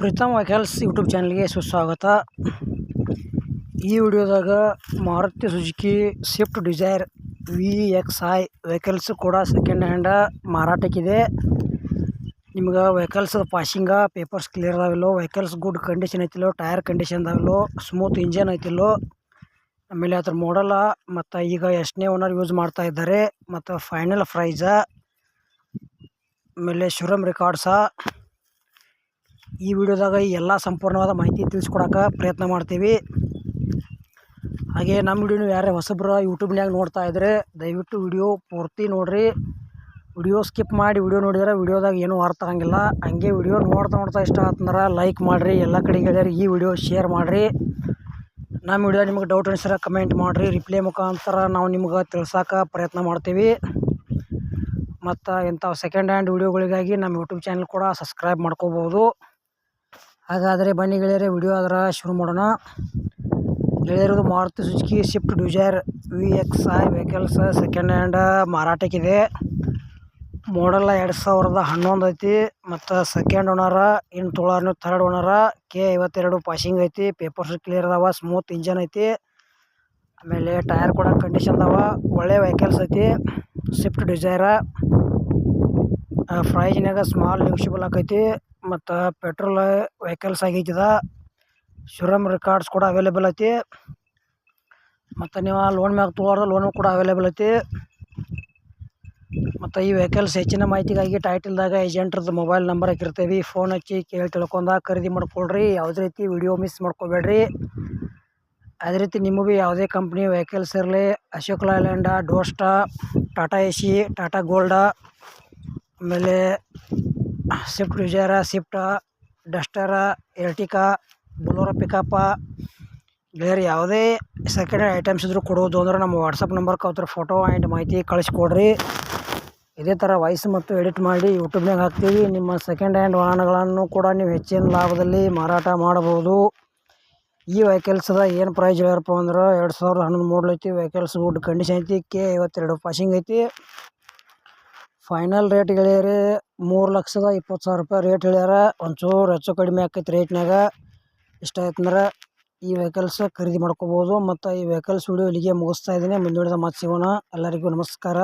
Preetham vehicles YouTube ಚಾನಲ್ಗೆ ಸುಸ್ವಾಗತ. ಈ ವಿಡಿಯೋದಾಗ Maruti Suzuki Swift Dzire VXi vehicles ಕೂಡ ಸೆಕೆಂಡ್ ಹ್ಯಾಂಡ್ ಮಾರಾಟಕ್ಕಿದೆ. ನಿಮ್ಗೆ ವೆಹಿಕಲ್ಸ್ ಪಾಸಿಂಗ ಪೇಪರ್ಸ್ ಕ್ಲಿಯರ್ ಅದಾವಿಲ್ಲೋ, ವೆಹಿಕಲ್ಸ್ ಗುಡ್ ಕಂಡೀಷನ್ ಐತಿಲ್ಲೋ, ಟೈರ್ ಕಂಡೀಷನ್ ಅದಾವಿಲ್ಲೋ, ಸ್ಮೂತ್ ಇಂಜನ್ ಐತಿಲ್ಲೋ, ಆಮೇಲೆ ಅದ್ರ ಮಾಡಲ ಮತ್ತು ಈಗ ಎಷ್ಟನೇ ಓನರ್ ಯೂಸ್ ಮಾಡ್ತಾ ಇದ್ದಾರೆ, ಮತ್ತು ಫೈನಲ್ ಪ್ರೈಸ, ಆಮೇಲೆ ಶೋರೂಮ್ ರೆಕಾರ್ಡ್ಸ, ಈ ವಿಡಿಯೋದಾಗ ಎಲ್ಲ ಸಂಪೂರ್ಣವಾದ ಮಾಹಿತಿ ತಿಳಿಸ್ಕೊಡೋಕೆ ಪ್ರಯತ್ನ ಮಾಡ್ತೀವಿ. ಹಾಗೆ ನಮ್ಮ ವಿಡಿಯೋನು ಯಾರೇ ಹೊಸಬ್ರು ಯೂಟ್ಯೂಬ್ನಾಗ ನೋಡ್ತಾ ಇದ್ದರೆ ದಯವಿಟ್ಟು ವಿಡಿಯೋ ಪೂರ್ತಿ ನೋಡಿರಿ. ವಿಡಿಯೋ ಸ್ಕಿಪ್ ಮಾಡಿ ವಿಡಿಯೋ ನೋಡಿದ್ರೆ ವಿಡಿಯೋದಾಗ ಏನೂ ಅರ್ಥ ಆಗಂಗಿಲ್ಲ. ಹಂಗೆ ವಿಡಿಯೋ ನೋಡ್ತಾ ಇಷ್ಟ ಆತಂದ್ರೆ ಲೈಕ್ ಮಾಡಿರಿ, ಎಲ್ಲ ಕಡೆಗೆ ಹೇಳ್ಯಾರ ಈ ವಿಡಿಯೋ ಶೇರ್ ಮಾಡಿರಿ. ನಮ್ಮ ವಿಡಿಯೋ ನಿಮಗೆ ಡೌಟ್ ಅನಿಸಿದ್ರೆ ಕಮೆಂಟ್ ಮಾಡಿರಿ, ರಿಪ್ಲೈ ಮುಖಾಂತರ ನಾವು ನಿಮ್ಗೆ ತಿಳ್ಸೋಕೆ ಪ್ರಯತ್ನ ಮಾಡ್ತೀವಿ. ಮತ್ತು ಇಂಥ ಸೆಕೆಂಡ್ ಹ್ಯಾಂಡ್ ವಿಡಿಯೋಗಳಿಗಾಗಿ ನಮ್ಮ ಯೂಟ್ಯೂಬ್ ಚಾನಲ್ ಕೂಡ ಸಬ್ಸ್ಕ್ರೈಬ್ ಮಾಡ್ಕೋಬೋದು. ಹಾಗಾದರೆ ಬನ್ನಿ ಗೆಳೆಯರೆ, ವಿಡಿಯೋ ಅದರ ಶುರು ಮಾಡೋಣ. ಗೆಳೆಯರದು Maruti Suzuki Swift Dzire VXi vehicles second hand ಮಾರಾಟಕ್ಕಿದೆ. ಮಾಡಲ್ 2011 ಐತಿ, ಮತ್ತು ಸೆಕೆಂಡ್ ಓನರ, ಇನ್ನು ತೊಳಾರ್ನು ಥರ್ಡ್ ಓನರ, K52 ಪಾಸಿಂಗ್ ಐತಿ, ಪೇಪರ್ಸ್ ಕ್ಲಿಯರ್ ಅದಾವ, ಸ್ಮೂತ್ ಇಂಜನ್ ಐತಿ, ಆಮೇಲೆ ಟೈರ್ ಕೂಡ ಕಂಡೀಷನ್ ಅದಾವ, ಒಳ್ಳೆ ವೆಹಿಕಲ್ಸ್ ಐತಿ ಸ್ವಿಫ್ಟ್ ಡಿಸೈರ. ಪ್ರೈಜ್ನಾಗ ಸ್ಮಾಲ್ ನೆಗೋಷಿಯಬಲ್ ಆಕೈತಿ, ಮತ್ತು ಪೆಟ್ರೋಲ್ ವೆಹಿಕಲ್ಸ್ ಆಗೈತಿದ. ಶೋರೂಮ್ ರೆಕಾರ್ಡ್ಸ್ ಕೂಡ ಅವೈಲೇಬಲ್ ಐತಿ, ಮತ್ತು ನೀವು ಲೋನ್ ಮ್ಯಾಗ ತೊಗೊಳೋದು ಲೋನು ಕೂಡ ಅವೈಲೇಬಲ್ ಐತಿ. ಮತ್ತು ಈ ವೆಹಿಕಲ್ಸ್ ಹೆಚ್ಚಿನ ಮಾಹಿತಿಗಾಗಿ ಟೈಟಲ್ದಾಗ ಏಜೆಂಟ್ರದ್ದು ಮೊಬೈಲ್ ನಂಬರ್ ಹಾಕಿರ್ತೀವಿ, ಫೋನ್ ಹಚ್ಚಿ ಕೇಳಿ ತಿಳ್ಕೊಂಡ ಖರೀದಿ ಮಾಡ್ಕೊಳ್ರಿ. ಯಾವುದೇ ರೀತಿ ವಿಡಿಯೋ ಮಿಸ್ ಮಾಡ್ಕೋಬೇಡ್ರಿ. ಅದೇ ರೀತಿ ನಿಮಗೂ ಯಾವುದೇ ಕಂಪ್ನಿ ವೆಹಿಕಲ್ಸ್ ಇರಲಿ, ಅಶೋಕ್ ಲೇಲ್ಯಾಂಡ, ಡೋಸ್ಟಾ, ಟಾಟಾ AC, ಟಾಟಾ ಗೋಲ್ಡ, ಆಮೇಲೆ ಸ್ವಿಫ್ಟ್ ಡಿಸೈರ, ಸ್ವಿಫ್ಟ, ಡಸ್ಟರ, ಎರ್ಟಿಕಾ, ಬೊಲೊರೋ ಪಿಕಪ್ಪ, ಬೇರೆ ಯಾವುದೇ ಸೆಕೆಂಡ್ ಹ್ಯಾಂಡ್ ಐಟಮ್ಸ್ ಇದ್ರೂ ಕೊಡೋದು ಅಂದ್ರೆ ನಮ್ಮ ವಾಟ್ಸಪ್ ನಂಬರ್ಗೆ ಅವ್ರ ಫೋಟೋ ಆ್ಯಂಡ್ ಮಾಹಿತಿ ಕಳಿಸ್ಕೊಡ್ರಿ. ಇದೇ ಥರ ವಾಯ್ಸ್ ಮತ್ತು ಎಡಿಟ್ ಮಾಡಿ ಯೂಟ್ಯೂಬ್ನಾಗ ಹಾಕ್ತೀವಿ. ನಿಮ್ಮ ಸೆಕೆಂಡ್ ಹ್ಯಾಂಡ್ ವಾಹನಗಳನ್ನು ಕೂಡ ನೀವು ಹೆಚ್ಚಿನ ಲಾಭದಲ್ಲಿ ಮಾರಾಟ ಮಾಡಬಹುದು. ಈ ವೆಹಿಕಲ್ಸ್ದ ಏನು ಪ್ರೈಸ್ ಹೇಳ್ಯಾರಪ್ಪ ಅಂದ್ರೆ 2011 ಮಾಡಲ್ ಐತಿ, ವೆಹಿಕಲ್ಸ್ ಗುಡ್ ಕಂಡೀಷನ್ ಐತಿ, K52 ಪಾಸಿಂಗ್ ಐತಿ. ಫೈನಲ್ ರೇಟ್ ಗೆಳೆಯರೆ 3,20,000 ರೂಪಾಯಿ ರೇಟ್ ಹೇಳ್ಯಾರ. ಒಂಚೂರು ಹೆಚ್ಚು ಕಡಿಮೆ ಆಕೈತಿ ರೇಟ್ನಾಗ. ಇಷ್ಟ ಆಯ್ತಂದ್ರೆ ಈ ವೆಹಿಕಲ್ಸ್ ಖರೀದಿ ಮಾಡ್ಕೋಬೋದು. ಮತ್ತು ಈ ವೆಹಿಕಲ್ಸ್ ವಿಡಿಯೋ ಇಲ್ಲಿಗೆ ಮುಗಿಸ್ತಾ ಇದ್ದೀನಿ. ಮುಂದಿನ ಮತ್ತೆ ಸಿಗೋಣ. ಎಲ್ಲರಿಗೂ ನಮಸ್ಕಾರ.